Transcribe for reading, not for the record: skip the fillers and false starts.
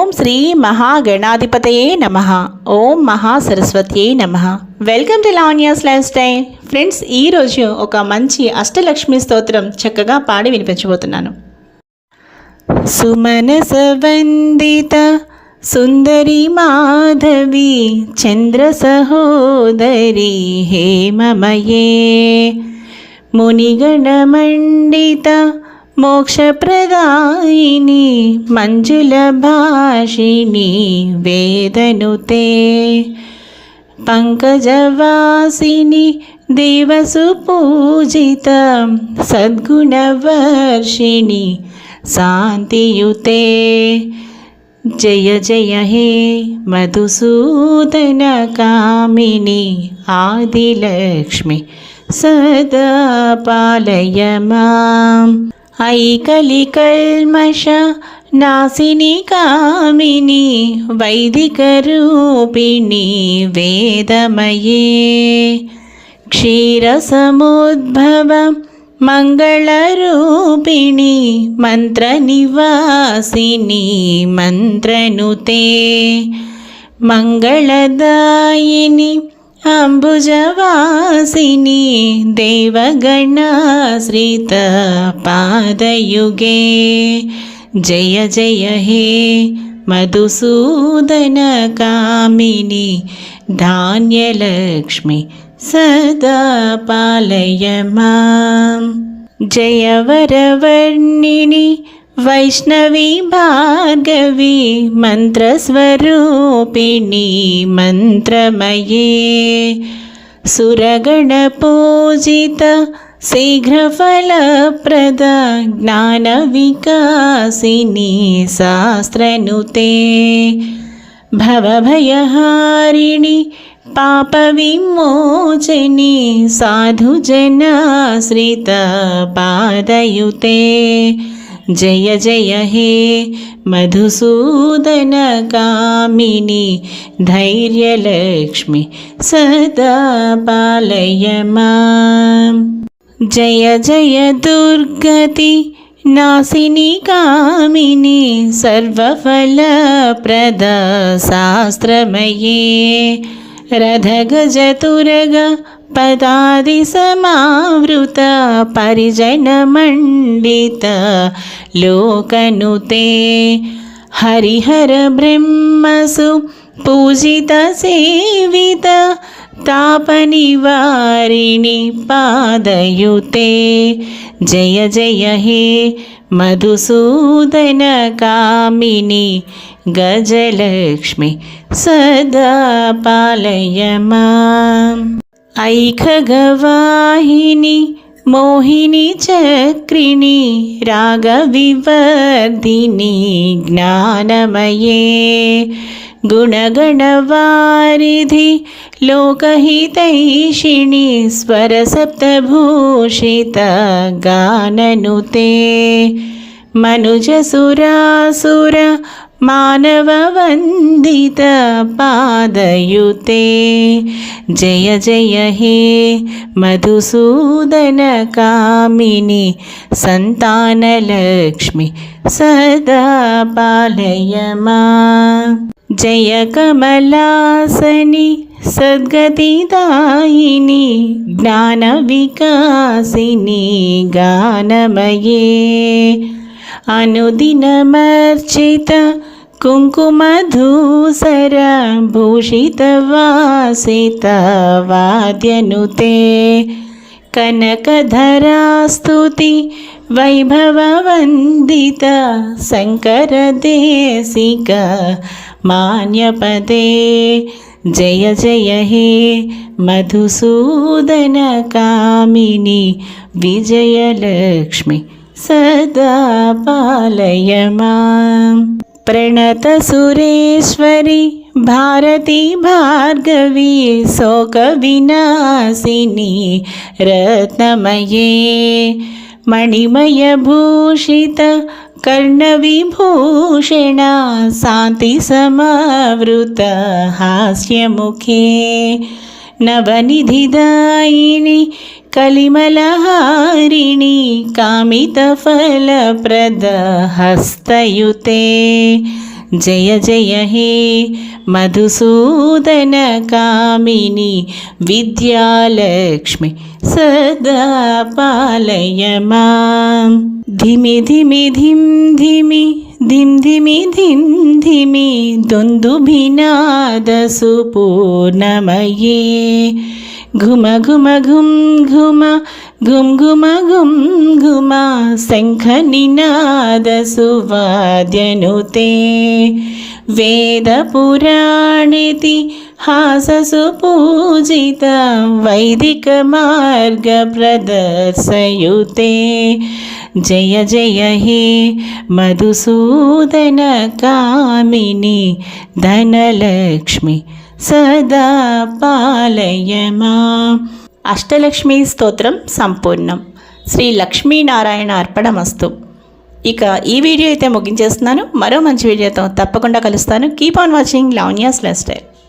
ఓం శ్రీ మహాగణాధిపతయే నమః. ఓం మహాసరస్వత్యే నమః. Welcome to Lavanya's life style. Friends, ఈరోజు ఒక మంచి అష్టలక్ష్మి స్తోత్రం చక్కగా పాడి వినిపించబోతున్నాను. సుమనస వందిత సుందరి మాధవి చంద్ర సహోదరి హేమమయే మునిగణమండిత మోక్షప్రదాయిని మంజుల భాషిణి వేదనుతే పంకజవాసిని దేవసు పూజిత సద్గుణవర్షిణి శాంతియుతే జయ జయ హే మధుసూదన కామిని ఆదిలక్ష్మి సదా పాలయ మాం. ఐకలికల్మష నాశిని కామిని వైదిక రూపిణి వేదమయే క్షీరసముద్భవ మంగళరూపిణి మంత్రనివాసిని మంత్రనుతే మంగళదాయిని అంబుజవాసిని దేవగణాశ్రిత పాదయుగే జయ జయ హే మధుసూదన కామిని ధాన్యలక్ష్మి సదా పాలయ మాం. జయ వరవర్ణిని వైష్ణవి భార్గవి మంత్రస్వరూపిణి మంత్రమయే సురగణ పూజిత శీఘ్రఫలప్రద జ్ఞాన వికాసిని శాస్త్రనుతే భవభయహారిణి పాప విమోచని సాధుజనాశ్రిత పాదయుతే జయ జయ హే మధుసూదన కామిని ధైర్యలక్ష్మి సదా పాలయ మాం. జయ జయ దుర్గతి నాశిని కామిని సర్వఫలప్రద శాస్త్రమయే రథగజతురగ పదాది సమావృత పరిజనమండిత లోకనుతే హరిహర బ్రహ్మసు పూజిత సేవిత తాపనివారిణి పాదయుతే జయ జయ హే మధుసూదన కామిని గజలక్ష్మి సదా పాలయ మాం. ఐఖగవాహిని మోహిని చక్రిణి రాగవివర్ధిని జ్ఞానమయే గుణగణవారిధి లోకహితైషిణి స్వరసప్తభూషిత గాననుతే మనుజసురాసుర మానవ వందిత పాదయుతే జయ జయ హే మధుసూదన కామిని సంతానలక్ష్మి సదా పాలయ మాం. జయ కమలాసని సద్గతిదాయిని జ్ఞాన వికాసిని గానమయే అనుదినమర్చిత కుంకుమధూసర భూషిత వాసిత వాద్యనుతే కనకధరాస్తుతి వైభవ వందిత శంకర దేశిక మాన్యపదే జయ జయ హే మధుసూదన కామిని విజయలక్ష్మి సదా పాలయ మాం. ప్రణత సురేశ్వరి భారతి భార్గవి శోక వినాశిని రత్నమయే మణిమయ భూషిత కర్ణ విభూషణ శాంతి సమవృత హాస్యముఖే నవనిధిదాయిని కలిమలహారిణి కామితఫలప్రద హస్తయుతే జయ జయ హే మధుసూదన కామిని విద్యాలక్ష్మి సదా పాలయ మాం. ధిమి ధిమి ధిం ధిమి ధిం ధిమి ధిం ధిమి దుందుభినాదసు పూర్ణమయే ఘుమ ఘుమ ఘుం ఘుమ ఘుం ఘుమ ఘుం ఘుమ శంఖ నినాదసు వాద్యనుతే వేద పురాణితి హాససు పూజిత వైదిక మార్గ ప్రదర్శయుతే జయ జయ హే మధుసూదన కామిని ధనలక్ష్మి సదా పాలయ మాం. అష్టలక్ష్మి స్తోత్రం సంపూర్ణం. శ్రీ లక్ష్మీనారాయణ అర్పణమస్తు. ఇక ఈ వీడియో అయితే ముగించేస్తున్నాను. మరో మంచి వీడియోతో తప్పకుండా కలుస్తాను. Keep on watching Lavanya's life style.